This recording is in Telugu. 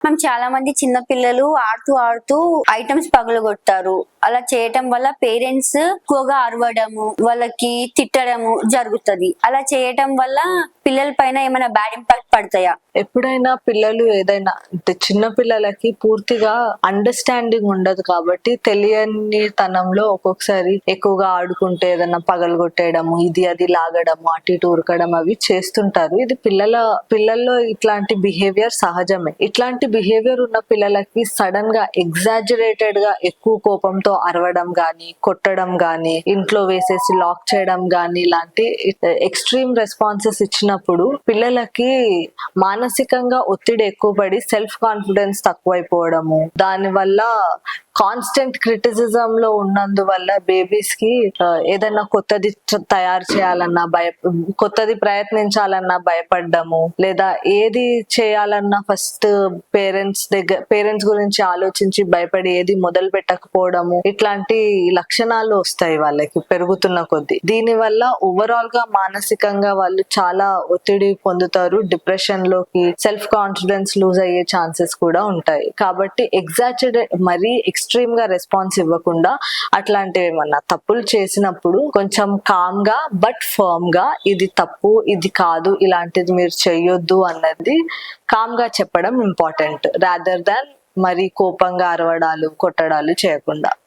మనం చాలా మంది చిన్న పిల్లలు ఆడుతూ ఆడుతూ ఐటమ్స్ పగలగొట్టారు. అలా చేయటం వల్ల పేరెంట్స్ ఎక్కువగా అరవడము, వాళ్ళకి తిట్టడము జరుగుతది. అలా చేయటం వల్ల పిల్లల పైన ఏమైనా బ్యాడ్ ఇంపాక్ట్ పడతాయా? ఎప్పుడైనా పిల్లలు ఏదైనా అంటే చిన్న పిల్లలకి పూర్తిగా అండర్స్టాండింగ్ ఉండదు కాబట్టి తెలియని తనంలో ఒక్కొక్కసారి ఎక్కువగా ఆడుకుంటే ఏదైనా పగలగొట్టేయడము, ఇది అది లాగడము, అటు ఇటు ఉరకడం అవి చేస్తుంటారు. ఇది పిల్లల్లో ఇట్లాంటి బిహేవియర్ సహజమే. ఇట్లాంటి బిహేవియర్ ఉన్న పిల్లలకి సడన్ గా ఎగ్జాజరేటెడ్ గా ఎక్కువ కోపంతో అరవడం గాని, కొట్టడం గాని, ఇంట్లో వేసేసి లాక్ చేయడం గాని ఇలాంటి ఎక్స్ట్రీమ్ రెస్పాన్సెస్ ఇచ్చినప్పుడు పిల్లలకి మానసికంగా ఒత్తిడి ఎక్కువ పడి సెల్ఫ్ కాన్ఫిడెన్స్ తక్కువైపోవడము, దాని వల్ల కాన్స్టెంట్ క్రిటిసిజం లో ఉన్నందువల్ల బేబీస్ కి ఏదైనా కొత్తది తయారు చేయాలన్నా కొత్తది ప్రయత్నించాలన్నా భయపడ్డము, లేదా ఏది చేయాలన్నా ఫస్ట్ పేరెంట్స్ గురించి ఆలోచించి భయపడి ఏది మొదలు పెట్టకపోవడము, ఇట్లాంటి లక్షణాలు వస్తాయి వాళ్ళకి పెరుగుతున్న కొద్దీ. దీని వల్ల ఓవరాల్ గా మానసికంగా వాళ్ళు చాలా ఒత్తిడి పొందుతారు, డిప్రెషన్ లోకి, సెల్ఫ్ కాన్ఫిడెన్స్ లూజ్ అయ్యే ఛాన్సెస్ కూడా ఉంటాయి. కాబట్టి మరీ ఎక్స్ట్రీమ్ గా రెస్పాన్స్ ఇవ్వకుండా అట్లాంటివి ఏమన్నా తప్పులు చేసినప్పుడు కొంచెం కామ్ గా బట్ ఫర్మ్ గా ఇది తప్పు, ఇది కాదు, ఇలాంటిది మీరు చెయ్యొద్దు అన్నది కామ్ గా చెప్పడం ఇంపార్టెంట్, రాదర్ దాన్ మరి కోపంగా అరవడాలు, కొట్టడాలు చేయకుండా.